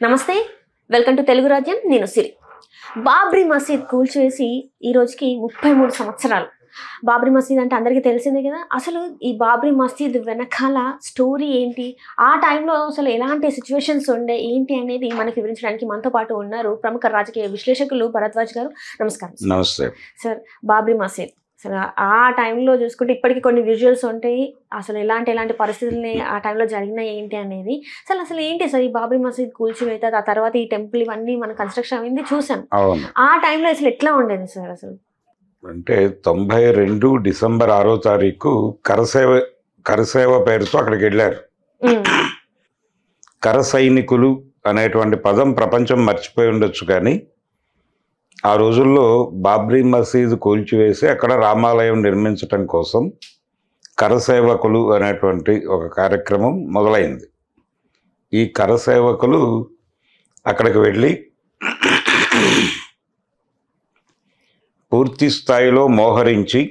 నమస్తే, welcome to Telugu రాజ్యం. నేను సిరి. బాబ్రీ మసీద్ కూల్చివేసి ఈ రోజుకి 33 సంవత్సరాలు. బాబ్రీ మసీద్ అంటే అందరికీ తెలిసిందే కదా. అసలు ఈ బాబ్రీ మసీద్ వెనకాల స్టోరీ ఏంటి, ఆ టైంలో అసలు ఎలాంటి సిచ్యువేషన్స్ ఉండే ఏంటి అనేది మనకి వివరించడానికి మనతో పాటు ఉన్నారు ప్రముఖ రాజకీయ విశ్లేషకులు భరద్వాజ్ గారు. నమస్కారం. నమస్తే సార్. బాబ్రీ మసీద్ అసలు ఆ టైంలో చూసుకుంటే ఇప్పటికీ కొన్ని విజువల్స్ ఉంటాయి. అసలు ఎలాంటి పరిస్థితుల్ని ఆ టైంలో జరిగినాయి ఏంటి అనేది. అసలు ఏంటి సార్ ఈ బాబ్రీ మసీద్ కూల్చివేత, ఆ తర్వాత ఈ టెంపుల్ ఇవన్నీ మన కన్స్ట్రక్షన్ అయింది చూసాం. ఆ టైంలో అసలు ఎట్లా ఉండేది సార్? అసలు అంటే 92 డిసెంబర్ 6వ తారీఖు కరసేవ పేరుతో అక్కడికి వెళ్ళారు. కర సైనికులు అనేటువంటి పదం ప్రపంచం మర్చిపోయి ఉండొచ్చు, కానీ ఆ రోజుల్లో బాబ్రీ మసీదు కూల్చివేసి అక్కడ రామాలయం నిర్మించటం కోసం కరసేవకులు అనేటువంటి ఒక కార్యక్రమం మొదలైంది. ఈ కరసేవకులు అక్కడికి వెళ్ళి పూర్తి స్థాయిలో మోహరించి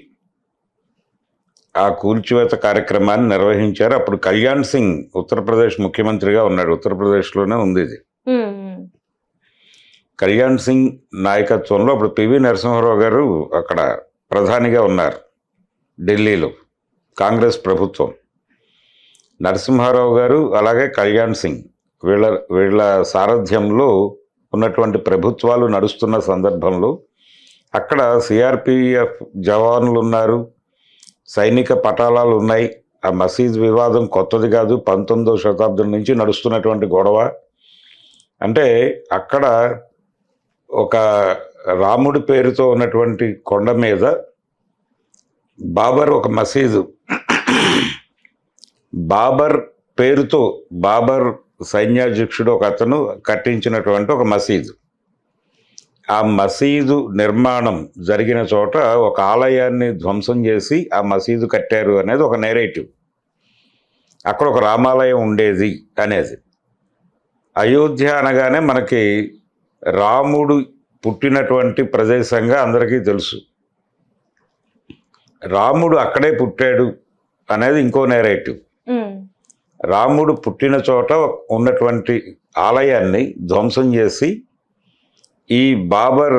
ఆ కూల్చివేత కార్యక్రమాన్ని నిర్వహించారు. అప్పుడు కళ్యాణ్ సింగ్ ఉత్తరప్రదేశ్ ముఖ్యమంత్రిగా ఉన్నాడు. ఉత్తరప్రదేశ్లోనే ఉంది ఇది. కళ్యాణ్ సింగ్ నాయకత్వంలో అప్పుడు పివి నరసింహారావు గారు అక్కడ ప్రధానిగా ఉన్నారు. ఢిల్లీలో కాంగ్రెస్ ప్రభుత్వం. నరసింహారావు గారు అలాగే కళ్యాణ్ సింగ్ వీళ్ళ సారథ్యంలో ఉన్నటువంటి ప్రభుత్వాలు నడుస్తున్న సందర్భంలో అక్కడ సిఆర్పిఎఫ్ జవాన్లు ఉన్నారు, సైనిక పటాలాలు ఉన్నాయి. ఆ మసీద్ వివాదం కొత్తది కాదు, 19వ శతాబ్దం నుంచి నడుస్తున్నటువంటి గొడవ. అంటే అక్కడ ఒక రాముడి పేరుతో ఉన్నటువంటి కొండ మీద బాబర్ ఒక మసీదు, బాబర్ పేరుతో బాబర్ సైన్యాధ్యక్షుడు ఒక అతను కట్టించినటువంటి ఒక మసీదు. ఆ మసీదు నిర్మాణం జరిగిన చోట ఒక ఆలయాన్ని ధ్వంసం చేసి ఆ మసీదు కట్టారు అనేది ఒక నేరేటివ్. అక్కడ ఒక రామాలయం ఉండేది అనేది. అయోధ్య అనగానే మనకి రాముడు పుట్టినటువంటి ప్రదేశంగా అందరికీ తెలుసు. రాముడు అక్కడే పుట్టాడు అనేది ఇంకో నేరేటివ్. రాముడు పుట్టిన చోట ఉన్నటువంటి ఆలయాన్ని ధ్వంసం చేసి ఈ బాబర్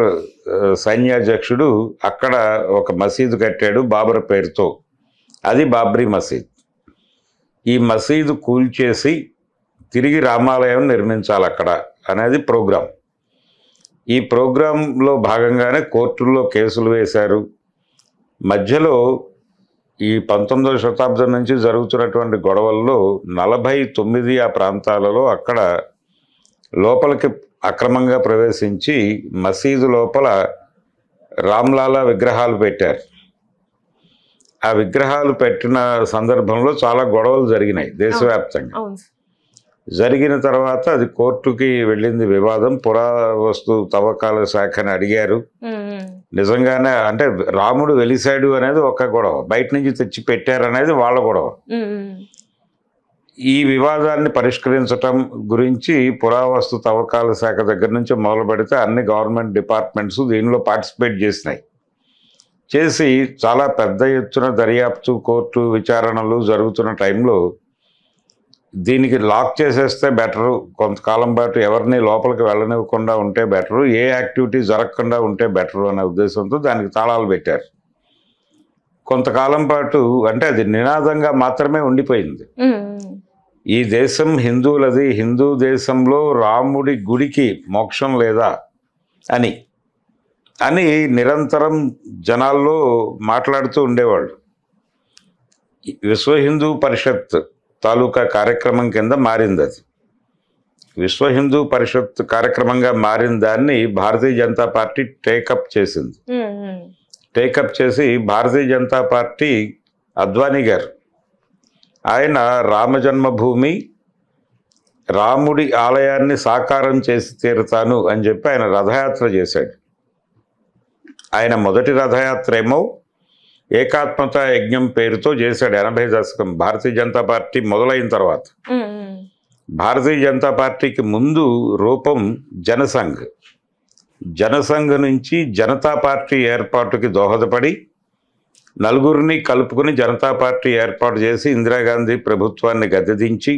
సైన్యాధ్యక్షుడు అక్కడ ఒక మసీదు కట్టాడు బాబర్ పేరుతో. అది బాబ్రీ మసీద్. ఈ మసీదు కూల్చేసి తిరిగి రామాలయం నిర్మించాలి అక్కడ అనేది ప్రోగ్రాం. ఈ ప్రోగ్రాంలో భాగంగానే కోర్టుల్లో కేసులు వేశారు. మధ్యలో ఈ 19వ శతాబ్దం నుంచి జరుగుతున్నటువంటి గొడవల్లో 49 ఆ ప్రాంతాలలో అక్కడ లోపలికి అక్రమంగా ప్రవేశించి మసీదు లోపల రామ్లాలా విగ్రహాలు పెట్టారు. ఆ విగ్రహాలు పెట్టిన సందర్భంలో చాలా గొడవలు జరిగినాయి దేశవ్యాప్తంగా. జరిగిన తర్వాత అది కోర్టుకి వెళ్ళింది వివాదం. పురావస్తు తవ్వకాల శాఖని అడిగారు. నిజంగానే అంటే రాముడు వెలిశాడు అనేది ఒక గొడవ, బయట నుంచి తెచ్చి పెట్టారు అనేది వాళ్ళ గొడవ. ఈ వివాదాన్ని పరిష్కరించటం గురించి పురావస్తు తవ్వకాల శాఖ దగ్గర నుంచి మొదలు పెడితే అన్ని గవర్నమెంట్ డిపార్ట్మెంట్స్ దీనిలో పార్టిసిపేట్ చేసి చాలా పెద్ద ఎత్తున దర్యాప్తు, కోర్టు విచారణలు జరుగుతున్న టైంలో దీనికి లాక్ చేసేస్తే బెటరు, కొంతకాలం పాటు ఎవరిని లోపలికి వెళ్ళనివ్వకుండా ఉంటే బెటరు, ఏ యాక్టివిటీ జరగకుండా ఉంటే బెటరు అనే ఉద్దేశంతో దానికి తాళాలు పెట్టారు. కొంతకాలం పాటు అంటే అది నినాదంగా మాత్రమే ఉండిపోయింది. ఈ దేశం హిందువులది, హిందూ దేశంలో రాముడి గుడికి మోక్షం లేదా అని నిరంతరం జనాల్లో మాట్లాడుతూ ఉండేవాళ్ళు. విశ్వ హిందూ పరిషత్ తాలూకా కార్యక్రమం కింద మారింది అది. విశ్వ హిందూ పరిషత్ కార్యక్రమంగా మారిన దాన్ని భారతీయ జనతా పార్టీ టేకప్ చేసింది. టేకప్ చేసి భారతీయ జనతా పార్టీ అద్వానీ గారు ఆయన రామజన్మభూమి రాముడి ఆలయాన్ని సాకారం చేసి తీరుతాను అని చెప్పి ఆయన రథయాత్ర చేశాడు. ఆయన మొదటి రథయాత్ర ఏమో ఏకాత్మత యజ్ఞం పేరుతో చేశాడు 80 దశకం భారతీయ జనతా పార్టీ మొదలైన తర్వాత. భారతీయ జనతా పార్టీకి ముందు రూపం జనసంఘ్ నుంచి జనతా పార్టీ ఏర్పాటుకి దోహదపడి నలుగురిని కలుపుకుని జనతా పార్టీ ఏర్పాటు చేసి ఇందిరాగాంధీ ప్రభుత్వాన్ని గద్దెదించి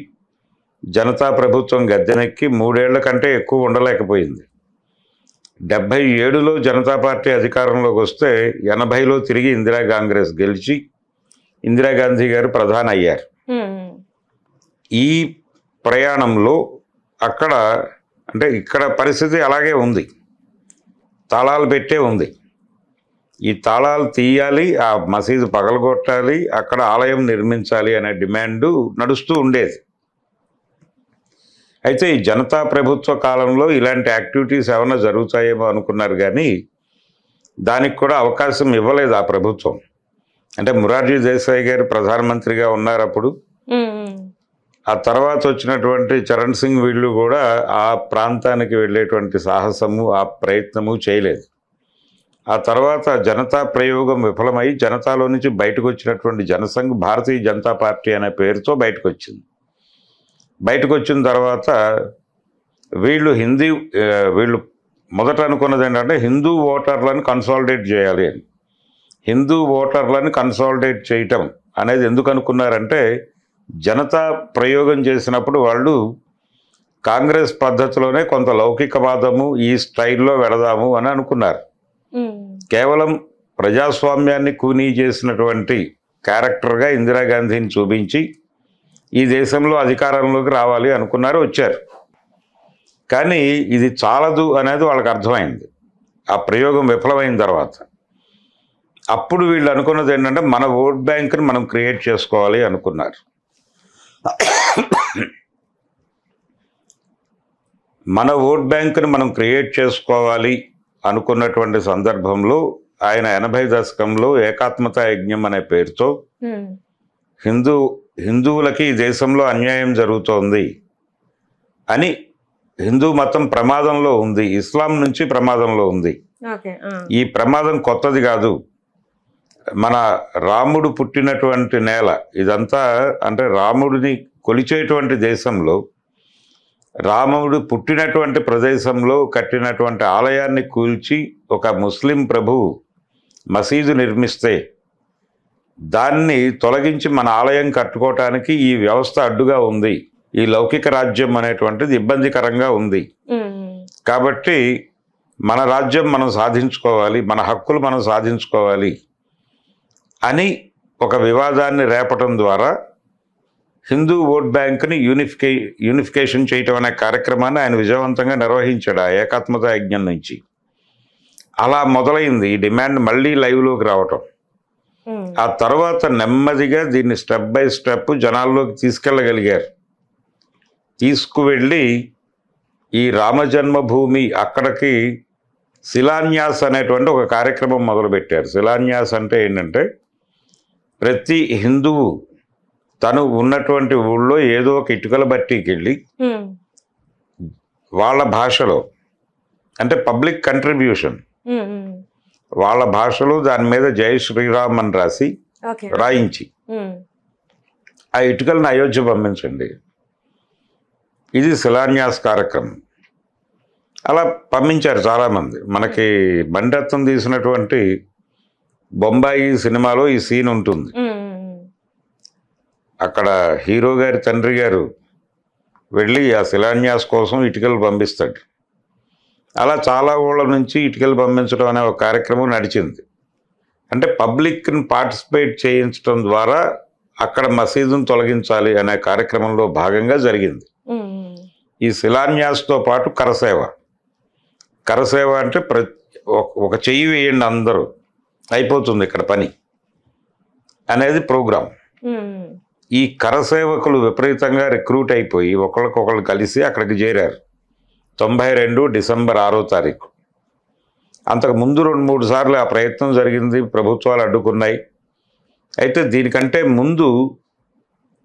జనతా ప్రభుత్వం గద్దెనెక్కి 3 ఏళ్ల కంటే ఎక్కువ ఉండలేకపోయింది. 77లో జనతా పార్టీ అధికారంలోకి వస్తే 80లో తిరిగి ఇందిరా కాంగ్రెస్ గెలిచి ఇందిరాగాంధీ గారు ప్రధాని అయ్యారు. ఈ ప్రయాణంలో అక్కడ అంటే ఇక్కడ పరిస్థితి అలాగే ఉంది, తాళాలు పెట్టే ఉంది. ఈ తాళాలు తీయాలి, ఆ మసీదు పగలగొట్టాలి, అక్కడ ఆలయం నిర్మించాలి అనే డిమాండు నడుస్తూ ఉండేది. అయితే ఈ జనతా ప్రభుత్వ కాలంలో ఇలాంటి యాక్టివిటీస్ ఏమైనా జరుగుతాయేమో అనుకున్నారు, కానీ దానికి కూడా అవకాశం ఇవ్వలేదు ఆ ప్రభుత్వం. అంటే మొరార్జీ దేశాయ్ గారు ప్రధానమంత్రిగా ఉన్నారు అప్పుడు. ఆ తర్వాత వచ్చినటువంటి చరణ్ సింగ్ వీళ్ళు కూడా ఆ ప్రాంతానికి వెళ్ళేటువంటి సాహసము ఆ ప్రయత్నము చేయలేదు. ఆ తర్వాత జనతా ప్రయోగం విఫలమై జనతాలో నుంచి బయటకు వచ్చినటువంటి జనసంఘ్ భారతీయ జనతా పార్టీ అనే పేరుతో బయటకు వచ్చింది. బయటకు వచ్చిన తర్వాత వీళ్ళు మొదట అనుకున్నది ఏంటంటే హిందూ ఓటర్లను కన్సాలిడేట్ చేయాలి అని. హిందూ ఓటర్లను కన్సాలిడేట్ చేయటం అనేది ఎందుకు అనుకున్నారంటే, జనతా ప్రయోగం చేసినప్పుడు వాళ్ళు కాంగ్రెస్ పద్ధతిలోనే కొంత లౌకికవాదము ఈ స్టైల్లో వెళదాము అని అనుకున్నారు. కేవలం ప్రజాస్వామ్యాన్ని కూనీ చేసినటువంటి క్యారెక్టర్గా ఇందిరాగాంధీని చూపించి ఈ దేశంలో అధికారంలోకి రావాలి అనుకున్నారు, వచ్చారు. కానీ ఇది చాలదు అనేది వాళ్ళకి అర్థమైంది ఆ ప్రయోగం విఫలమైన తర్వాత. అప్పుడు వీళ్ళు అనుకున్నది ఏంటంటే, మన ఓట్ బ్యాంక్ని మనం క్రియేట్ చేసుకోవాలి అనుకున్నారు. మన ఓట్ బ్యాంక్ని మనం క్రియేట్ చేసుకోవాలి అనుకున్నటువంటి సందర్భంలో ఆయన 80 దశకంలో ఏకాత్మతా యజ్ఞం అనే పేరుతో హిందువులకి ఈ దేశంలో అన్యాయం జరుగుతోంది అని, హిందూ మతం ప్రమాదంలో ఉంది, ఇస్లాం నుంచి ప్రమాదంలో ఉంది, ఈ ప్రమాదం కొత్తది కాదు, మన రాముడు పుట్టినటువంటి నేల ఇదంతా, అంటే రాముడిని కొలిచేటువంటి దేశంలో రాముడు పుట్టినటువంటి ప్రదేశంలో కట్టినటువంటి ఆలయాన్ని కూల్చి ఒక ముస్లిం ప్రభువు మసీదు నిర్మిస్తే దాన్ని తొలగించి మన ఆలయం కట్టుకోవటానికి ఈ వ్యవస్థ అడ్డుగా ఉంది, ఈ లౌకిక రాజ్యం అనేటువంటిది ఇబ్బందికరంగా ఉంది, కాబట్టి మన రాజ్యం మనం సాధించుకోవాలి, మన హక్కులు మనం సాధించుకోవాలి అని ఒక వివాదాన్ని రేపటం ద్వారా హిందూ ఓట్ బ్యాంక్ని యూనిఫికేషన్ చేయటం అనే కార్యక్రమాన్ని ఆయన విజయవంతంగా నిర్వహించాడు ఆ ఏకాత్మతా యజ్ఞం నుంచి. అలా మొదలైంది ఈ డిమాండ్ మళ్ళీ లైవ్లోకి రావటం. ఆ తర్వాత నెమ్మదిగా దీన్ని స్టెప్ బై స్టెప్ జనాల్లోకి తీసుకెళ్ళగలిగారు. తీసుకువెళ్ళి ఈ రామజన్మభూమి అక్కడికి శిలాన్యాస్ అనేటువంటి ఒక కార్యక్రమం మొదలుపెట్టారు. శిలాన్యాస్ అంటే ఏంటంటే, ప్రతి హిందువు తను ఉన్నటువంటి ఊళ్ళో ఏదో ఒక ఇటుకల బట్టీకి వెళ్ళి వాళ్ళ భాషలో, అంటే పబ్లిక్ కంట్రిబ్యూషన్, వాళ్ళ భాషలో దాని మీద జై శ్రీరామ్ అని రాయించి ఆ ఇటుకలను అయోధ్య పంపించండి, ఇది శిలాన్యాస్ కార్యక్రమం. అలా పంపించారు చాలామంది. మనకి బండత్వం తీసినటువంటి బొంబాయి సినిమాలో ఈ సీన్ ఉంటుంది. అక్కడ హీరో గారి తండ్రి గారు వెళ్ళి ఆ శిలాన్యాస్ కోసం ఇటుకలు పంపిస్తాడు. అలా చాలా ఊళ్ళ నుంచి ఇటుకలు పంపించడం అనే ఒక కార్యక్రమం నడిచింది. అంటే పబ్లిక్ని పార్టిసిపేట్ చేయించడం ద్వారా అక్కడ మసీదును తొలగించాలి అనే కార్యక్రమంలో భాగంగా జరిగింది. ఈ శిలాన్యాస్తో పాటు కరసేవ అంటే ఒక చెయ్యి వేయండి అందరూ, అయిపోతుంది ఇక్కడ పని అనేది ప్రోగ్రాం. ఈ కరసేవకులు విపరీతంగా రిక్రూట్ అయిపోయి ఒకళ్ళకొకళ్ళు కలిసి అక్కడికి చేరారు 92 డిసెంబర్ 6వ తారీఖు. అంతకు ముందు 2-3 సార్లు ఆ ప్రయత్నం జరిగింది, ప్రభుత్వాలు అడ్డుకున్నాయి. అయితే దీనికంటే ముందు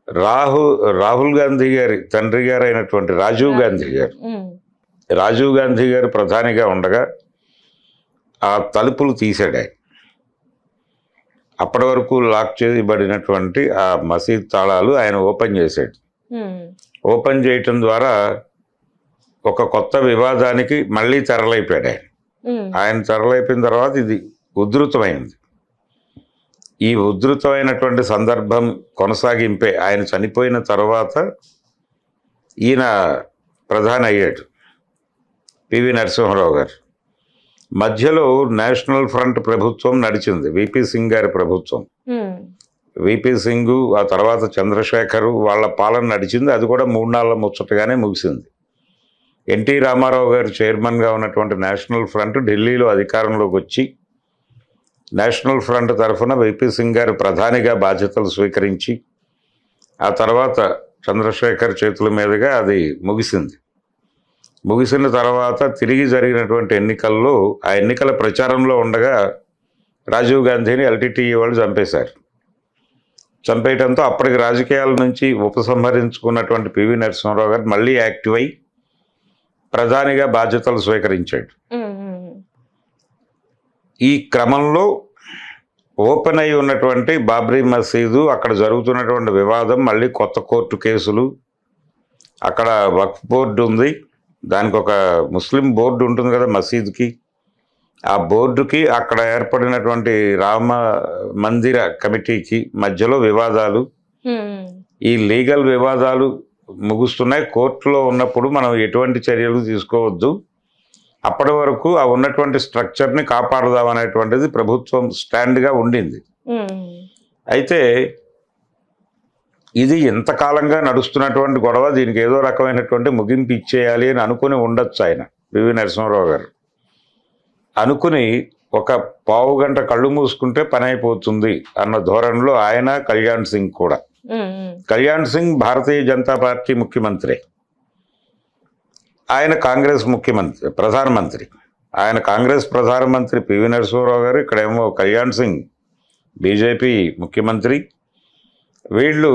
రాహుల్ గాంధీ గారి తండ్రి గారు అయినటువంటి రాజీవ్ గాంధీ గారు ప్రధానిగా ఉండగా ఆ తలుపులు తీసాడు. అప్పటి వరకు లాక్ చేయబడినటువంటి ఆ మసీద్ తాళాలు ఆయన ఓపెన్ చేశాడు. ఓపెన్ చేయటం ద్వారా ఒక కొత్త వివాదానికి మళ్ళీ తెరలైపోయాడు ఆయన తెరలైపోయిన తర్వాత ఇది ఉధృతమైంది. ఈ ఉధృతమైనటువంటి సందర్భం కొనసాగింపే ఆయన చనిపోయిన తర్వాత ఈయన ప్రధాని అయ్యాడు, పివి నరసింహారావు గారు. మధ్యలో నేషనల్ ఫ్రంట్ ప్రభుత్వం నడిచింది, విపి సింగ్ గారి ప్రభుత్వం. విపి సింగ్, ఆ తర్వాత చంద్రశేఖర్ వాళ్ళ పాలన నడిచింది. అది కూడా 3 నెలల ముచ్చటగానే ముగిసింది. ఎన్టీ రామారావు గారు చైర్మన్గా ఉన్నటువంటి నేషనల్ ఫ్రంట్ ఢిల్లీలో అధికారంలోకి వచ్చి నేషనల్ ఫ్రంట్ తరఫున విపి సింగ్ గారు ప్రధానిగా బాధ్యతలు స్వీకరించి ఆ తర్వాత చంద్రశేఖర్ చేతుల మీదుగా అది ముగిసింది. ముగిసిన తర్వాత తిరిగి జరిగినటువంటి ఎన్నికల్లో ఆ ఎన్నికల ప్రచారంలో ఉండగా రాజీవ్ గాంధీని ఎల్టీటీఈ వాళ్ళు చంపేశారు. చంపేయడంతో అప్పటికి రాజకీయాల నుంచి ఉపసంహరించుకున్నటువంటి పివి నరసింహారావు గారు మళ్ళీ యాక్టివ్ అయి ప్రధానిగా బాధ్యతలు స్వీకరించాడు. ఈ క్రమంలో ఓపెన్ అయి ఉన్నటువంటి బాబ్రీ మసీదు, అక్కడ జరుగుతున్నటువంటి వివాదం, మళ్ళీ కొత్త కోర్టు కేసులు, అక్కడ వక్ఫ్ బోర్డు ఉంది, దానికి ఒక ముస్లిం బోర్డు ఉంటుంది కదా మసీదుకి, ఆ బోర్డుకి అక్కడ ఏర్పడినటువంటి రామ మందిర కమిటీకి మధ్యలో వివాదాలు. ఈ లీగల్ వివాదాలు ముగుస్తున్నాయి. కోర్టులో ఉన్నప్పుడు మనం ఎటువంటి చర్యలు తీసుకోవద్దు, అప్పటి వరకు ఆ ఉన్నటువంటి స్ట్రక్చర్ని కాపాడదాం అనేటువంటిది ప్రభుత్వం స్టాండ్గా ఉండింది. అయితే ఇది ఎంతకాలంగా నడుస్తున్నటువంటి గొడవ, దీనికి ఏదో రకమైనటువంటి ముగింపు ఇచ్చేయాలి అని అనుకుని ఉండొచ్చు ఆయన, పివి నరసింహారావు గారు. అనుకుని ఒక పావు గంట కళ్ళు మూసుకుంటే పని అయిపోతుంది అన్న ధోరణిలో ఆయన, కళ్యాణ్ సింగ్ కూడా. కళ్యాణ్ సింగ్ భారతీయ జనతా పార్టీ ముఖ్యమంత్రి, ఆయన కాంగ్రెస్ ప్రధానమంత్రి. ఆయన కాంగ్రెస్ ప్రధానమంత్రి పివి నరసింహారావు గారు, ఇక్కడేమో కళ్యాణ్ సింగ్ బీజేపీ ముఖ్యమంత్రి. వీళ్ళు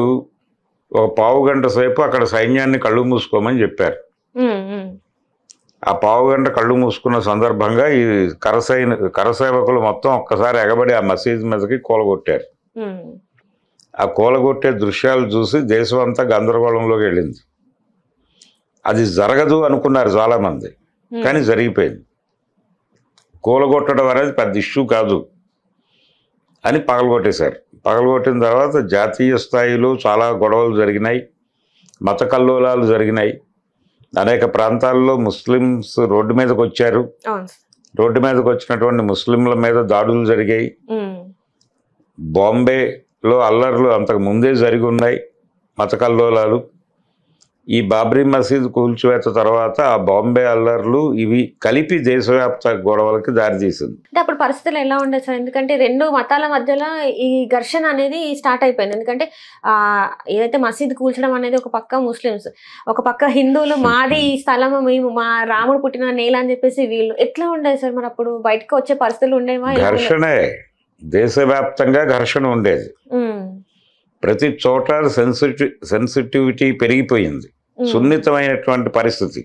ఒక పావు గంట సేపు అక్కడ సైన్యాన్ని కళ్ళు మూసుకోమని చెప్పారు. ఆ పావు గంట కళ్ళు మూసుకున్న సందర్భంగా ఈ కరసేవకులు మొత్తం ఒక్కసారి ఎగబడి ఆ మసీద్ మీదకి కూలగొట్టారు. ఆ కూలగొట్టే దృశ్యాలు చూసి దేశం అంతా గందరగోళంలోకి వెళ్ళింది. అది జరగదు అనుకున్నారు చాలామంది, కానీ జరిగిపోయింది. కూలగొట్టడం అనేది పెద్ద ఇష్యూ కాదు అని పగలగొట్టేశారు. పగలగొట్టిన తర్వాత జాతీయ స్థాయిలో చాలా గొడవలు జరిగినాయి, మత కల్లోలాలు జరిగినాయి. అనేక ప్రాంతాల్లో ముస్లిమ్స్ రోడ్డు మీదకి వచ్చారు. రోడ్డు మీదకి వచ్చినటువంటి ముస్లింల మీద దాడులు జరిగాయి. బాంబేలో అల్లర్లు అంతకు ముందే జరిగి ఉన్నాయి, మత కల్లోలాలు. ఈ బాబ్రీ మసీద్ కూల్చివేత తర్వాత ఆ బాంబే అల్లర్లు ఇవి కలిపి దేశవ్యాప్త గొడవలకి దారితీసింది. అంటే అప్పుడు పరిస్థితులు ఎలా ఉండేది సార్? ఎందుకంటే 2 మతాల మధ్యలో ఈ ఘర్షణ అనేది స్టార్ట్ అయిపోయింది. ఎందుకంటే ఏదైతే మసీద్ కూల్చడం అనేది ఒక పక్క ముస్లిమ్స్, ఒక పక్క హిందువులు, మాది ఈ స్థలం, మేము మా రాముడు పుట్టిన నేల అని చెప్పేసి వీళ్ళు. ఎట్లా ఉండేది సార్ మరి అప్పుడు? బయటకు వచ్చే పరిస్థితులు ఉండేవా? ఘర్షణే, దేశవ్యాప్తంగా ఘర్షణ ఉండేది. ప్రతి చోట సెన్సిటివిటీ పెరిగిపోయింది, సున్నితమైనటువంటి పరిస్థితి.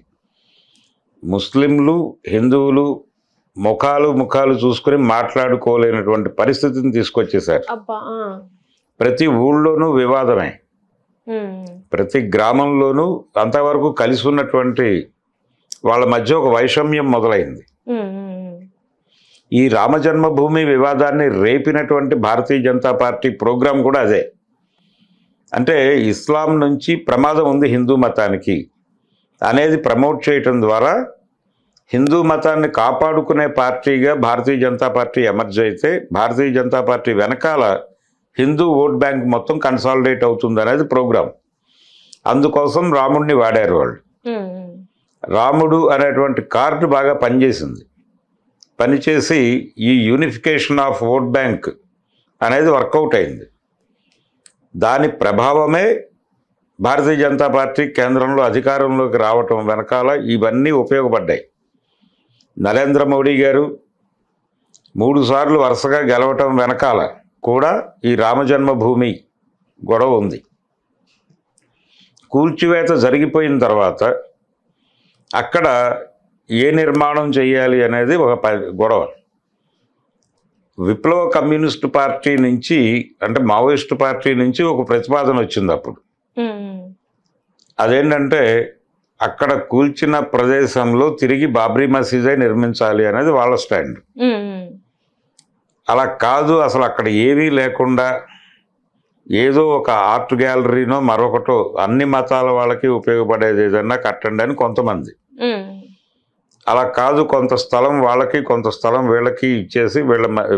ముస్లింలు, హిందువులు ముఖాలు చూసుకుని మాట్లాడుకోలేనటువంటి పరిస్థితిని తీసుకొచ్చేశారు. ప్రతి ఊళ్ళోనూ వివాదమే, ప్రతి గ్రామంలోనూ అంతవరకు కలిసి ఉన్నటువంటి వాళ్ళ మధ్య ఒక వైషమ్యం మొదలైంది. ఈ రామజన్మభూమి వివాదాన్ని రేపినటువంటి భారతీయ జనతా పార్టీ ప్రోగ్రాం కూడా అదే. అంటే ఇస్లాం నుంచి ప్రమాదం ఉంది హిందూ మతానికి అనేది ప్రమోట్ చేయటం ద్వారా హిందూ మతాన్ని కాపాడుకునే పార్టీగా భారతీయ జనతా పార్టీ ఎమర్జ్ అయితే, భారతీయ జనతా పార్టీ వెనకాల హిందూ ఓట్ బ్యాంక్ మొత్తం కన్సాలిడేట్ అవుతుంది అనేది ప్రోగ్రాం. అందుకోసం రాముడిని వాడారు వాళ్ళు. రాముడు అనేటువంటి కార్డు బాగా పనిచేసింది. పనిచేసి ఈ యూనిఫికేషన్ ఆఫ్ ఓట్ బ్యాంక్ అనేది వర్కౌట్ అయింది. దాని ప్రభావమే భారతీయ జనతా పార్టీ కేంద్రంలో అధికారంలోకి రావటం వెనకాల ఇవన్నీ ఉపయోగపడ్డాయి. నరేంద్ర మోడీ గారు 3 సార్లు వరుసగా గెలవటం వెనకాల కూడా ఈ రామజన్మభూమి గొడవ ఉంది. కూల్చివేత జరిగిపోయిన తర్వాత అక్కడ ఏ నిర్మాణం చేయాలి అనేది ఒక గొడవ. విప్లవ కమ్యూనిస్ట్ పార్టీ నుంచి, అంటే మావోయిస్టు పార్టీ నుంచి ఒక ప్రతిపాదన వచ్చింది అప్పుడు. అదేంటంటే అక్కడ కూల్చిన ప్రదేశంలో తిరిగి బాబ్రీ మసీదే నిర్మించాలి అనేది వాళ్ళ స్టాండ్. అలా కాదు, అసలు అక్కడ ఏమీ లేకుండా ఏదో ఒక ఆర్ట్ గ్యాలరీనో మరొకటో అన్ని మతాల వాళ్ళకి ఉపయోగపడేది ఏదన్నా కట్టండి అని కొంతమంది. అలా కాదు, కొంత స్థలం వాళ్ళకి కొంత స్థలం వీళ్ళకి ఇచ్చేసి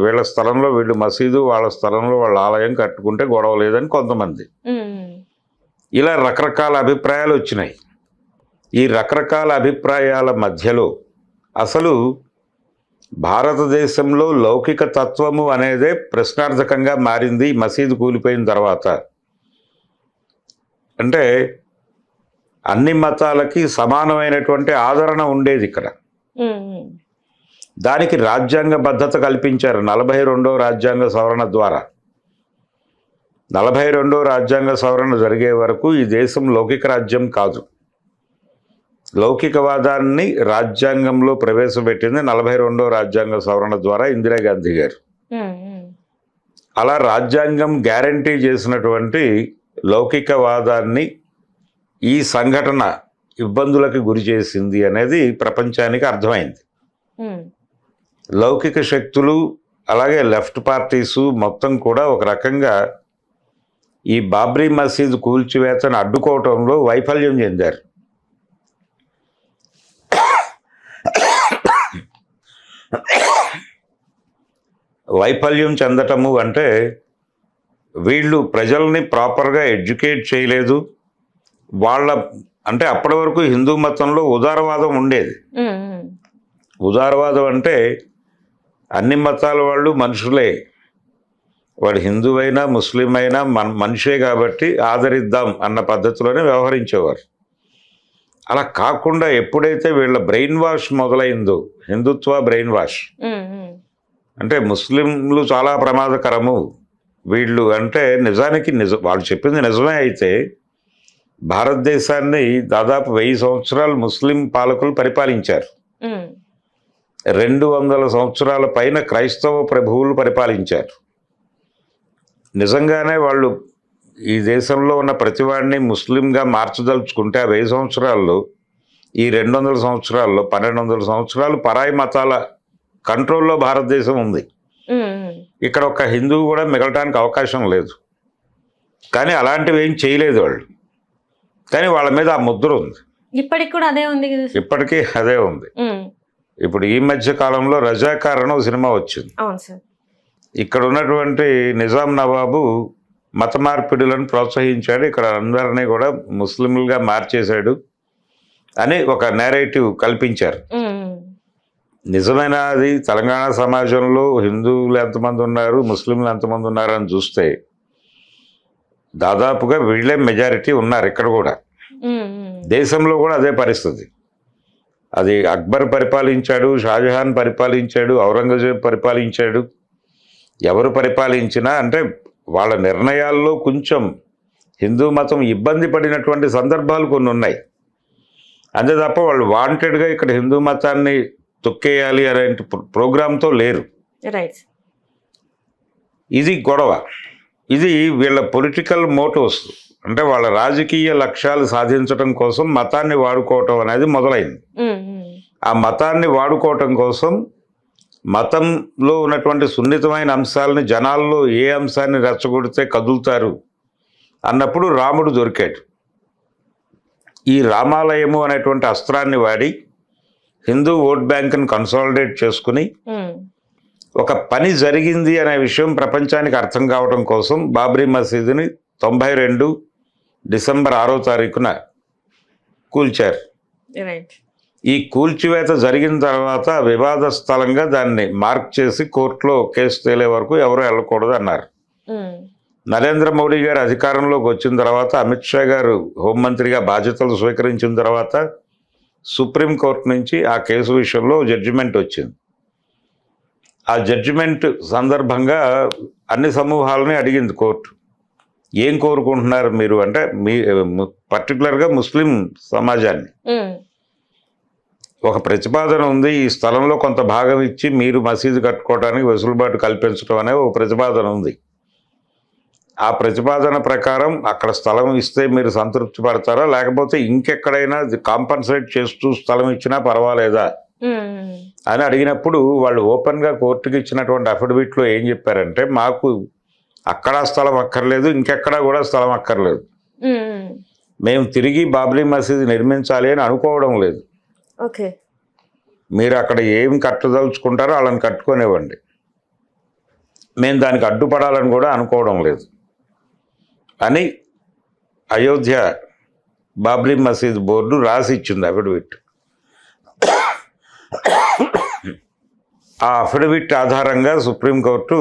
వీళ్ళ స్థలంలో వీళ్ళు మసీదు, వాళ్ళ స్థలంలో వాళ్ళ ఆలయం కట్టుకుంటే గొడవ లేదని కొంతమంది. ఇలా రకరకాల అభిప్రాయాలు వచ్చినాయి. ఈ రకరకాల అభిప్రాయాల మధ్యలో అసలు భారతదేశంలో లౌకిక తత్వము అనేదే ప్రశ్నార్థకంగా మారింది మసీదు కూలిపోయిన తర్వాత. అంటే అన్ని మతాలకి సమానమైనటువంటి ఆదరణ ఉండేది ఇక్కడ. దానికి రాజ్యాంగబద్ధత కల్పించారు 42వ రాజ్యాంగ సవరణ ద్వారా. 42వ రాజ్యాంగ సవరణ జరిగే వరకు ఈ దేశం లౌకిక రాజ్యం కాదు. లౌకికవాదాన్ని రాజ్యాంగంలో ప్రవేశపెట్టింది 42వ రాజ్యాంగ సవరణ ద్వారా ఇందిరాగాంధీ గారు. అలా రాజ్యాంగం గ్యారంటీ చేసినటువంటి లౌకికవాదాన్ని ఈ సంఘటన ఇబ్బందులకు గురి చేసింది అనేది ప్రపంచానికి అర్థమైంది. లౌకిక శక్తులు అలాగే లెఫ్ట్ పార్టీసు మొత్తం కూడా ఒక రకంగా ఈ బాబ్రీ మసీదు కూల్చివేతను అడ్డుకోవటంలో వైఫల్యం చెందారు. వైఫల్యం చెందటము అంటే వీళ్ళు ప్రజల్ని ప్రాపర్గా ఎడ్యుకేట్ చేయలేదు. అంటే అప్పటి వరకు హిందూ మతంలో ఉదారవాదం ఉండేది. ఉదారవాదం అంటే అన్ని మతాల వాళ్ళు మనుషులే, వాడు హిందువైనా ముస్లిం అయినా మనిషే కాబట్టి ఆదరిద్దాం అన్న పద్ధతిలోనే వ్యవహరించేవారు. అలా కాకుండా ఎప్పుడైతే వీళ్ళ బ్రెయిన్ వాష్ మొదలైందో, హిందుత్వ బ్రెయిన్ వాష్, అంటే ముస్లింలు చాలా ప్రమాదకరము వీళ్ళు అంటే నిజానికి వాళ్ళు చెప్పింది నిజమే అయితే భారతదేశాన్ని దాదాపు 1000 సంవత్సరాలు ముస్లిం పాలకులు పరిపాలించారు. 200 సంవత్సరాల పైన క్రైస్తవ ప్రభువులు పరిపాలించారు. నిజంగానే వాళ్ళు ఈ దేశంలో ఉన్న ప్రతివాడిని ముస్లింగా మార్చదలుచుకుంటే ఆ 1000 సంవత్సరాల్లో ఈ 200 సంవత్సరాల్లో 1200 సంవత్సరాలు పరాయి మతాల కంట్రోల్లో భారతదేశం ఉంది. ఇక్కడ ఒక హిందువు కూడా మిగలటానికి అవకాశం లేదు. కానీ అలాంటివి ఏం చేయలేదు వాళ్ళు. కానీ వాళ్ళ మీద ఆ ముద్ర ఉంది. ఇప్పటికి కూడా అదే ఉంది. ఇప్పటికీ అదే ఉంది. ఇప్పుడు ఈ మధ్య కాలంలో రజాకార్ అని ఒక సినిమా వచ్చింది. ఇక్కడ ఉన్నటువంటి నిజాం నవాబు మత మార్పిడులను ప్రోత్సహించాడు, ఇక్కడ అందరినీ కూడా ముస్లింలుగా మార్చేశాడు అని ఒక నేరేటివ్ కల్పించారు. నిజమైన అది తెలంగాణ సమాజంలో హిందువులు ఎంతమంది ఉన్నారు, ముస్లింలు ఎంతమంది ఉన్నారు అని చూస్తే దాదాపుగా వీళ్ళే మెజారిటీ ఉన్నారు ఇక్కడ కూడా. దేశంలో కూడా అదే పరిస్థితి. అది అక్బర్ పరిపాలించాడు, షాజహాన్ పరిపాలించాడు, ఔరంగజేబ్ పరిపాలించాడు. ఎవరు పరిపాలించినా అంటే వాళ్ళ నిర్ణయాల్లో కొంచెం హిందూ మతం ఇబ్బంది పడినటువంటి సందర్భాలు కొన్ని ఉన్నాయి. అంతే తప్ప వాళ్ళు వాంటెడ్గా ఇక్కడ హిందూ మతాన్ని తొక్కేయాలి అనే ప్రోగ్రాంతో లేరు. ఇది గొడవ. ఇది వీళ్ళ పొలిటికల్ మోటివ్స్, అంటే వాళ్ళ రాజకీయ లక్ష్యాలు సాధించడం కోసం మతాన్ని వాడుకోవటం అనేది మొదలైంది. ఆ మతాన్ని వాడుకోవటం కోసం మతంలో ఉన్నటువంటి సున్నితమైన అంశాలని జనాల్లో ఏ అంశాన్ని రెచ్చగొడితే కదులుతారు అన్నప్పుడు రాముడు దొరికాడు. ఈ రామాలయము అనేటువంటి అస్త్రాన్ని వాడి హిందూ ఓట్ బ్యాంక్ని కన్సాలిడేట్ చేసుకుని ఒక పని జరిగింది అనే విషయం ప్రపంచానికి అర్థం కావడం కోసం బాబ్రీ మసీదుని 92 డిసెంబర్ 6వ తారీఖున కూల్చారు. ఈ కూల్చివేత జరిగిన తర్వాత వివాద స్థలంగా దాన్ని మార్క్ చేసి కోర్టులో కేసు తేలే వరకు ఎవరు వెళ్ళకూడదు అన్నారు. నరేంద్ర మోడీ గారు అధికారంలోకి వచ్చిన తర్వాత, అమిత్ షా గారు హోంమంత్రిగా బాధ్యతలు స్వీకరించిన తర్వాత సుప్రీంకోర్టు నుంచి ఆ కేసు విషయంలో జడ్జిమెంట్ వచ్చింది. ఆ జడ్జిమెంట్ సందర్భంగా అన్ని సమూహాలని అడిగింది కోర్టు, ఏం కోరుకుంటున్నారు మీరు అంటే పర్టికులర్గా ముస్లిం సమాజాన్ని. ఒక ప్రతిపాదన ఉంది, ఈ స్థలంలో కొంత భాగం ఇచ్చి మీరు మసీదు కట్టుకోవడానికి వెసులుబాటు కల్పించడం అనే ఒక ప్రతిపాదన ఉంది. ఆ ప్రతిపాదన ప్రకారం అక్కడ స్థలం ఇస్తే మీరు సంతృప్తి పడతారా, లేకపోతే ఇంకెక్కడైనా కాంపన్సేట్ చేస్తూ స్థలం ఇచ్చినా పర్వాలేదా అని అడిగినప్పుడు వాళ్ళు ఓపెన్గా కోర్టుకి ఇచ్చినటువంటి అఫిడవిట్లో ఏం చెప్పారంటే, మాకు అక్కడ స్థలం అక్కర్లేదు, ఇంకెక్కడా కూడా స్థలం అక్కర్లేదు. మేము తిరిగి బాబ్రీ మసీద్ నిర్మించాలి అని అనుకోవడం లేదు. ఓకే. మీరు అక్కడ ఏం కట్టదలుచుకుంటారో వాళ్ళని కట్టుకునేవ్వండి, మేము దానికి అడ్డుపడాలని కూడా అనుకోవడం లేదు అని అయోధ్య బాబ్రీ మసీద్ బోర్డు రాసి ఇచ్చింది అఫిడవిట్. ఆ అఫిడవిట్ ఆధారంగా సుప్రీంకోర్టు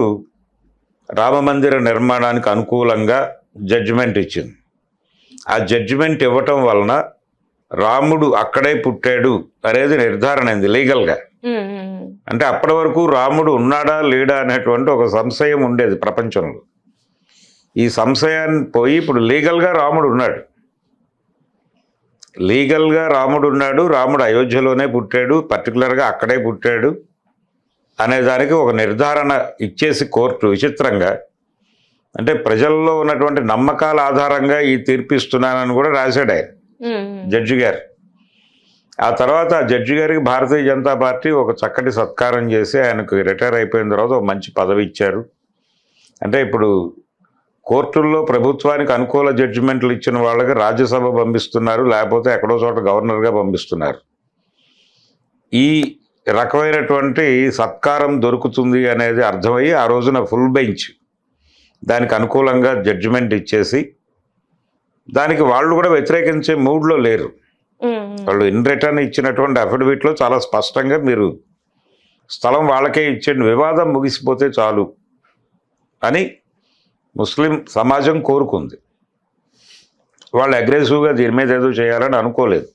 రామమందిర నిర్మాణానికి అనుకూలంగా జడ్జిమెంట్ ఇచ్చింది. ఆ జడ్జిమెంట్ ఇవ్వటం వలన రాముడు అక్కడే పుట్టాడు అనేది నిర్ధారణ అయింది లీగల్గా. అంటే అప్పటి వరకు రాముడు ఉన్నాడా లేడా అనేటువంటి ఒక సంశయం ఉండేది ప్రపంచంలో. ఈ సంశయాన్ని పోయి ఇప్పుడు లీగల్గా రాముడు ఉన్నాడు. లీగల్గా రాముడు ఉన్నాడు, రాముడు అయోధ్యలోనే పుట్టాడు, పర్టికులర్గా అక్కడే పుట్టాడు అనేదానికి ఒక నిర్ధారణ ఇచ్చేసి కోర్టు విచిత్రంగా, అంటే ప్రజల్లో ఉన్నటువంటి నమ్మకాల ఆధారంగా ఈ తీర్పిస్తున్నానని కూడా రాశాడు ఆయన జడ్జి గారు. ఆ తర్వాత ఆ జడ్జి గారికి భారతీయ జనతా పార్టీ ఒక చక్కటి సత్కారం చేసి ఆయనకు రిటైర్ అయిపోయిన తర్వాత ఒక మంచి పదవి ఇచ్చారు. అంటే ఇప్పుడు కోర్టుల్లో ప్రభుత్వానికి అనుకూల జడ్జిమెంట్లు ఇచ్చిన వాళ్ళకి రాజ్యసభ పంపిస్తున్నారు, లేకపోతే ఎక్కడో చోట గవర్నర్గా పంపిస్తున్నారు. ఈ రకమైనటువంటి సత్కారం దొరుకుతుంది అనేది అర్థమయ్యి ఆ రోజున ఫుల్ బెంచ్ దానికి అనుకూలంగా జడ్జిమెంట్ ఇచ్చేసి, దానికి వాళ్ళు కూడా వ్యతిరేకించే మూడ్లో లేరు. వాళ్ళు ఇన్ రిటర్న్ ఇచ్చినటువంటి అఫిడవిట్లో చాలా స్పష్టంగా మీరు స్థలం వాళ్ళకే ఇచ్చేయండి, వివాదం ముగిసిపోతే చాలు అని ముస్లిం సమాజం కోరుకుంది. వాళ్ళు అగ్రెసివ్గా దీని మీద ఏదో చేయాలని అనుకోలేదు.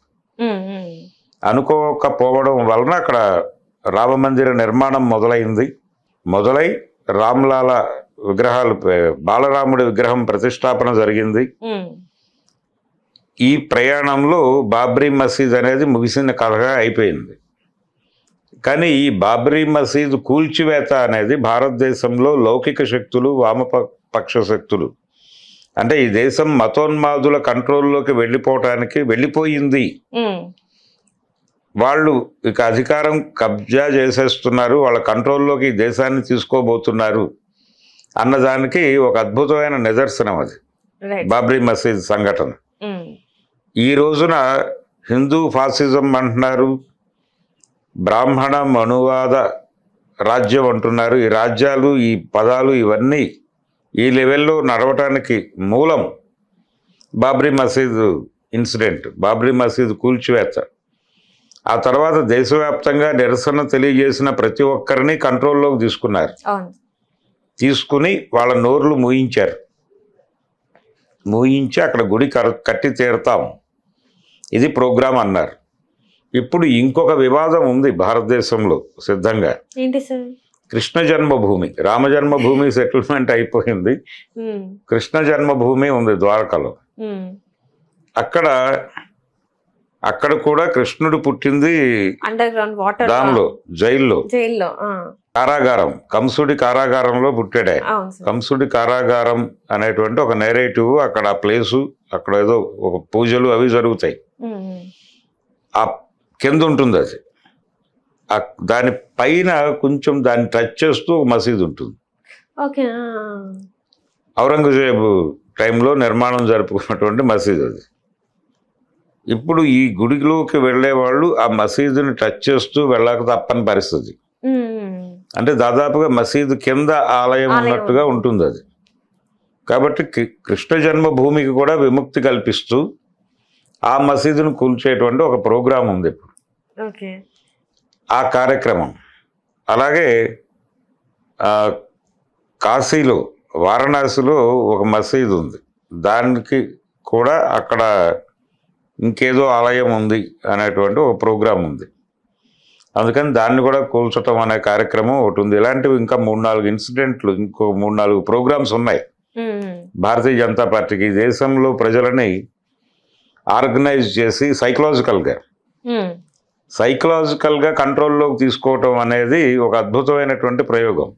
అనుకోకపోవడం వలన అక్కడ రామమందిర నిర్మాణం మొదలై రామ్లాల విగ్రహాలు, బాలరాముడి విగ్రహం ప్రతిష్టాపన జరిగింది. ఈ ప్రయాణంలో బాబ్రీ మసీద్ అనేది ముగిసిన కథగా అయిపోయింది. కానీ ఈ బాబ్రీ మసీద్ కూల్చివేత అనేది భారతదేశంలో లౌకిక శక్తులు, వామపక్ష శక్తులు, అంటే ఈ దేశం మతోన్మాదుల కంట్రోల్లోకి వెళ్ళిపోయింది, వాళ్ళు ఇక అధికారం కబ్జా చేసేస్తున్నారు, వాళ్ళ కంట్రోల్లోకి ఈ దేశాన్ని తీసుకోబోతున్నారు అన్నదానికి ఒక అద్భుతమైన నిదర్శనం అది బాబ్రీ మసీద్ సంఘటన. ఈ రోజున హిందూ ఫాసిజం అంటున్నారు, బ్రాహ్మణ మనువాద రాజ్యం అంటున్నారు. ఈ రాజ్యాలు, ఈ పదాలు ఇవన్నీ ఈ లెవెల్లో నడవటానికి మూలం బాబ్రీ మసీద్ ఇన్సిడెంట్, బాబ్రీ మసీద్ కూల్చివేత. ఆ తర్వాత దేశవ్యాప్తంగా నిరసన తెలియజేసిన ప్రతి ఒక్కరిని కంట్రోల్లోకి తీసుకుని వాళ్ళ నోర్లు మూయించి అక్కడ గుడి కట్టి తీరుతాం, ఇది ప్రోగ్రాం అన్నారు. ఇప్పుడు ఇంకొక వివాదం ఉంది భారతదేశంలో సిద్ధంగా. ఏంటి సార్? కృష్ణ జన్మభూమి, రామ జన్మభూమి సెటిల్మెంట్ అయిపోయింది, కృష్ణ జన్మభూమి ఉంది ద్వారకలో. అక్కడ కూడా కృష్ణుడు పుట్టింది అండర్ గ్రౌండ్ వాటర్ దానిలో, జైల్లో కారాగారం, కంసుడి కారాగారంలో పుట్టాడే. కంసుడి కారాగారం అనేటువంటి ఒక నేరేటివ్, అక్కడ ఆ ప్లేసు, అక్కడ ఏదో ఒక పూజలు అవి జరుగుతాయి. ఆ కింద ఉంటుంది అది, దాని పైన కొంచెం దాన్ని టచ్ చేస్తూ ఒక మసీదు ఉంటుంది. ఔరంగజేబు టైంలో నిర్మాణం జరుపుకున్నటువంటి మసీదు అది. ఇప్పుడు ఈ గుడిలోకి వెళ్ళే వాళ్ళు ఆ మసీదుని టచ్ చేస్తూ వెళ్ళక తప్పని పరిస్థితి. అంటే దాదాపుగా మసీదు కింద ఆలయం ఉన్నట్టుగా ఉంటుంది అది. కాబట్టి కృష్ణ జన్మభూమికి కూడా విముక్తి కల్పిస్తూ ఆ మసీదును కూల్చేటువంటి ఒక ప్రోగ్రాం ఉంది ఇప్పుడు. ఆ కార్యక్రమం అలాగే కాశీలో, వారణాసిలో ఒక మసీదు ఉంది, దానికి కూడా అక్కడ ఇంకేదో ఆలయం ఉంది అనేటువంటి ఒక ప్రోగ్రాం ఉంది. అందుకని దాన్ని కూడా కూల్చటం అనే కార్యక్రమం ఒకటి ఉంది. ఇలాంటివి ఇంకా 3-4 ఇన్సిడెంట్లు, ఇంకో 3-4 ప్రోగ్రామ్స్ ఉన్నాయి భారతీయ జనతా పార్టీకి. ఈ దేశంలో ప్రజలని ఆర్గనైజ్ చేసి సైకలాజికల్గా కంట్రోల్లోకి తీసుకోవటం అనేది ఒక అద్భుతమైనటువంటి ప్రయోగం.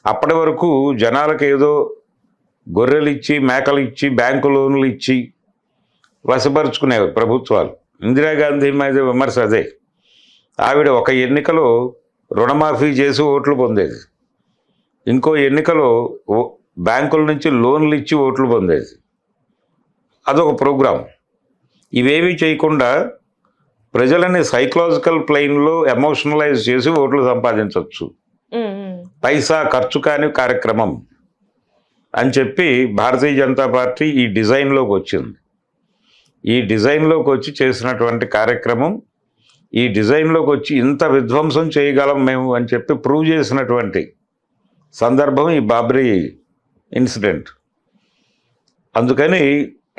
అప్పటి వరకు జనాలకు ఏదో గొర్రెలు ఇచ్చి, మేకలు ఇచ్చి, బ్యాంకు లోన్లు ఇచ్చి వశపరుచుకునేవి ప్రభుత్వాలు. ఇందిరాగాంధీ మీద విమర్శ అదే. ఆవిడ ఒక ఎన్నికలో రుణమాఫీ చేసి ఓట్లు పొందేది, ఇంకో ఎన్నికలో బ్యాంకుల నుంచి లోన్లు ఇచ్చి ఓట్లు పొందేది. అదొక ప్రోగ్రాం. ఇవేవి చేయకుండా ప్రజలని సైకలాజికల్ ప్లెయిన్లో ఎమోషనలైజ్ చేసి ఓట్లు సంపాదించవచ్చు, పైసా ఖర్చు కాని కార్యక్రమం అని చెప్పి భారతీయ జనతా పార్టీ ఈ డిజైన్లోకి వచ్చింది. ఈ డిజైన్లోకి వచ్చి చేసినటువంటి కార్యక్రమం, ఈ డిజైన్లోకి వచ్చి ఇంత విధ్వంసం చేయగలం మేము అని చెప్పి ప్రూవ్ చేసినటువంటి సందర్భం ఈ బాబ్రీ ఇన్సిడెంట్. అందుకని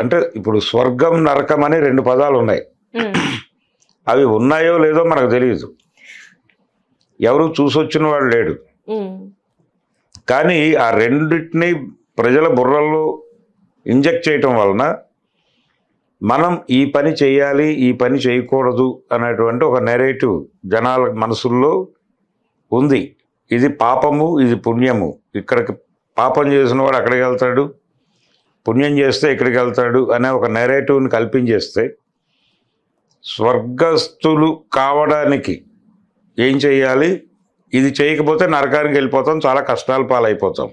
అంటే ఇప్పుడు స్వర్గం నరకం అని 2 పదాలు ఉన్నాయి. అవి ఉన్నాయో లేదో మనకు తెలియదు, ఎవరు చూసొచ్చిన వాడు లేడు. కానీ ఆ రెండింటినీ ప్రజల బుర్రల్లో ఇంజెక్ట్ చేయటం వలన మనం ఈ పని చేయాలి, ఈ పని చేయకూడదు అనేటువంటి ఒక నెరేటివ్ జనాల మనసుల్లో ఉంది. ఇది పాపము, ఇది పుణ్యము. ఇక్కడికి పాపం చేసిన వాడు అక్కడికి వెళ్తాడు, పుణ్యం చేస్తే ఇక్కడికి వెళ్తాడు అనే ఒక నెరేటివ్ని కల్పించేస్తే స్వర్గస్థులు కావడానికి ఏం చేయాలి, ఇది చేయకపోతే నరకానికి వెళ్ళిపోతాం, చాలా కష్టాల పాలైపోతాం.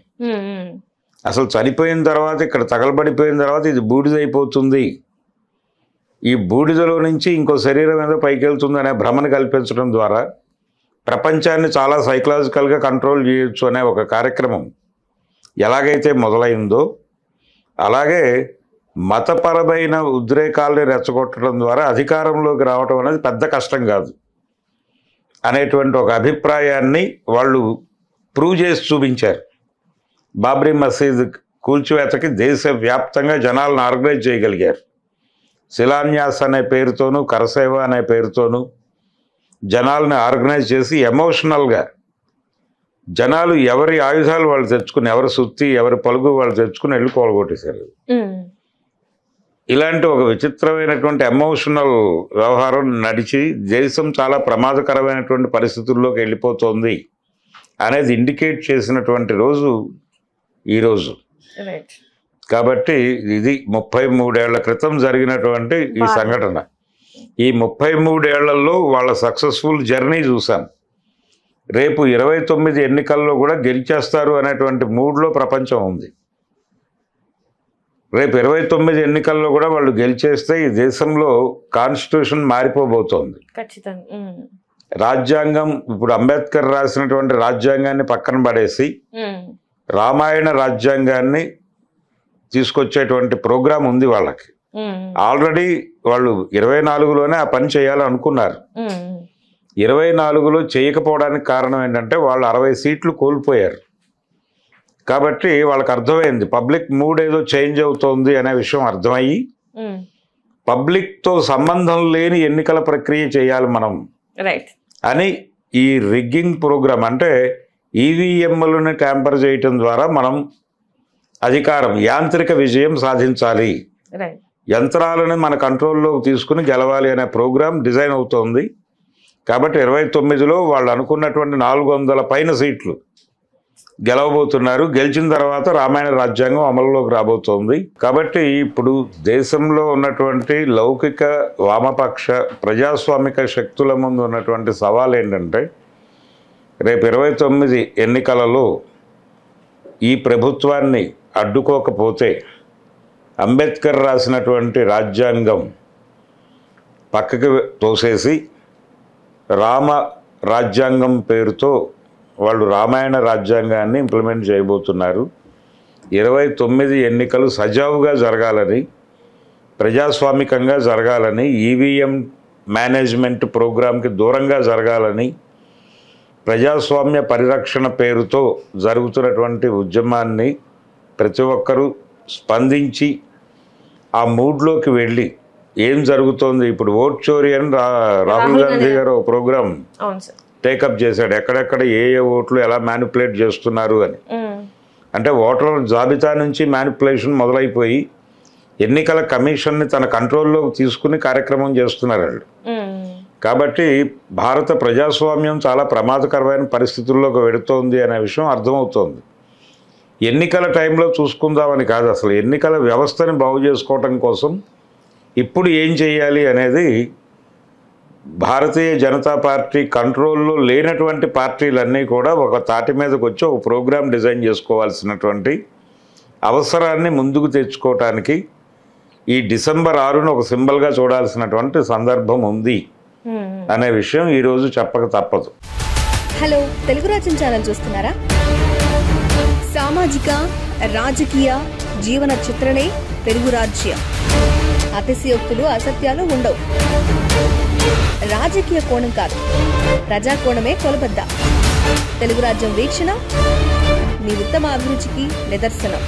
అసలు చనిపోయిన తర్వాత, ఇక్కడ తగలబడిపోయిన తర్వాత ఇది బూడిదైపోతుంది, ఈ బూడిదలో నుంచి ఇంకో శరీరం ఏదో పైకి వెళ్తుంది అనే భ్రమను కల్పించడం ద్వారా ప్రపంచాన్ని చాలా సైకలాజికల్గా కంట్రోల్ చేయొచ్చు అనే ఒక కార్యక్రమం ఎలాగైతే మొదలైందో, అలాగే మతపరమైన ఉద్రేకాల్ని రెచ్చగొట్టడం ద్వారా అధికారంలోకి రావడం అనేది పెద్ద కష్టం కాదు అనేటువంటి ఒక అభిప్రాయాన్ని వాళ్ళు ప్రూవ్ చేసి చూపించారు. బాబ్రీ మసీద్ కూల్చివేతకి దేశవ్యాప్తంగా జనాలను ఆర్గనైజ్ చేయగలిగారు. శిలాన్యాస్ అనే పేరుతోనూ, కరసేవ అనే పేరుతోనూ జనాలను ఆర్గనైజ్ చేసి ఎమోషనల్గా జనాలు ఎవరి ఆయుధాలు వాళ్ళు తెచ్చుకుని, ఎవరి సుత్తి, ఎవరి పలుగు వాళ్ళు తెచ్చుకుని వెళ్ళి కోలగొట్టేశారు. ఇలాంటి ఒక విచిత్రమైనటువంటి ఎమోషనల్ వ్యవహారం నడిచి దేశం చాలా ప్రమాదకరమైనటువంటి పరిస్థితుల్లోకి వెళ్ళిపోతుంది అనేది ఇండికేట్ చేసినటువంటి రోజు ఈరోజు. కాబట్టి ఇది 33 ఏళ్ల క్రితం జరిగినటువంటి ఈ సంఘటన. ఈ 33 ఏళ్లలో వాళ్ళ సక్సెస్ఫుల్ జర్నీ చూసాం. రేపు 29 ఎన్నికల్లో కూడా గెలిచేస్తారు అనేటువంటి మూడ్లో ప్రపంచం ఉంది. రేపు 29 ఎన్నికల్లో కూడా వాళ్ళు గెలిచేస్తే ఈ దేశంలో కాన్స్టిట్యూషన్ మారిపోబోతోంది. రాజ్యాంగం, ఇప్పుడు అంబేద్కర్ రాసినటువంటి రాజ్యాంగాన్ని పక్కన పడేసి రామాయణ రాజ్యాంగాన్ని తీసుకొచ్చేటువంటి ప్రోగ్రాం ఉంది వాళ్ళకి. ఆల్రెడీ వాళ్ళు 24లోనే ఆ పని చేయాలనుకున్నారు. 24లో చేయకపోవడానికి కారణం ఏంటంటే వాళ్ళు 60 సీట్లు కోల్పోయారు. కాబట్టి వాళ్ళకి అర్థమైంది పబ్లిక్ మూడ్ ఏదో చేంజ్ అవుతోంది అనే విషయం అర్థమయ్యి పబ్లిక్తో సంబంధం లేని ఎన్నికల ప్రక్రియ చేయాలి మనం అని ఈ రిగ్గింగ్ ప్రోగ్రామ్, అంటే ఈవీఎంలను ట్యాంపర్ చేయటం ద్వారా మనం అధికారం, యాంత్రిక విజయం సాధించాలి, యంత్రాలను మన కంట్రోల్లోకి తీసుకుని గెలవాలి అనే ప్రోగ్రాం డిజైన్ అవుతోంది. కాబట్టి 29లో వాళ్ళు అనుకున్నటువంటి 400 పైన సీట్లు గెలవబోతున్నారు. గెలిచిన తర్వాత రామాయణ రాజ్యాంగం అమలులోకి రాబోతోంది. కాబట్టి ఇప్పుడు దేశంలో ఉన్నటువంటి లౌకిక, వామపక్ష, ప్రజాస్వామిక శక్తుల ముందు ఉన్నటువంటి సవాల్ ఏంటంటే రేపు 29 ఎన్నికలలో ఈ ప్రభుత్వాన్ని అడ్డుకోకపోతే అంబేద్కర్ రాసినటువంటి రాజ్యాంగం పక్కకి తోసేసి రామ రాజ్యాంగం పేరుతో వాళ్ళు రామాయణ రాజ్యాంగాన్ని ఇంప్లిమెంట్ చేయబోతున్నారు. 29 ఎన్నికలు సజావుగా జరగాలని, ప్రజాస్వామికంగా జరగాలని, ఈవీఎం మేనేజ్మెంట్ ప్రోగ్రాంకి దూరంగా జరగాలని, ప్రజాస్వామ్య పరిరక్షణ పేరుతో జరుగుతున్నటువంటి ఉద్యమాన్ని ప్రతి ఒక్కరూ స్పందించి ఆ మూడ్లోకి వెళ్ళి ఏం జరుగుతోంది. ఇప్పుడు ఓట్ చోరీ అని రాహుల్ గాంధీ గారు ఒక ప్రోగ్రాం టేకప్ చేశాడు. ఎక్కడెక్కడ ఏ ఓట్లు ఎలా మ్యానిపులేట్ చేస్తున్నారు అని. అంటే ఓటర్ జాబితా నుంచి మ్యానిపులేషన్ మొదలైపోయి ఎన్నికల కమిషన్ని తన కంట్రోల్లోకి తీసుకుని కార్యక్రమం చేస్తున్నారు వాళ్ళు. కాబట్టి భారత ప్రజాస్వామ్యం చాలా ప్రమాదకరమైన పరిస్థితుల్లోకి వెడుతోంది అనే విషయం అర్థమవుతోంది. ఎన్నికల టైంలో చూసుకుందామని కాదు, అసలు ఎన్నికల వ్యవస్థని బాగు చేసుకోవటం కోసం ఇప్పుడు ఏం చేయాలి అనేది భారతీయ జనతా పార్టీ కంట్రోల్లో లేనటువంటి పార్టీలన్నీ కూడా ఒక తాటి మీదకి వచ్చి ఒక ప్రోగ్రాం డిజైన్ చేసుకోవాల్సినటువంటి అవసరాన్ని ముందుకు తెచ్చుకోవటానికి ఈ డిసెంబర్ 6ను ఒక సింబల్గా చూడాల్సినటువంటి సందర్భం ఉంది అనే విషయం ఈరోజు చెప్పక తప్పదు. హలో, తెలుగు రాజ్యం ఛానల్ చూస్తున్నారా? సామాజిక రాజకీయ జీవన చిత్రణే తెలుగు రాజ్యం. అతిశయోక్తులు అసత్యాలు ఉండవు. రాజకీయ కోణం కాదు, ప్రజా కోణమే కొలబద్ద. తెలుగు రాజ్యం వీక్షణ మీ ఉత్తమ అభిరుచికి నిదర్శనం.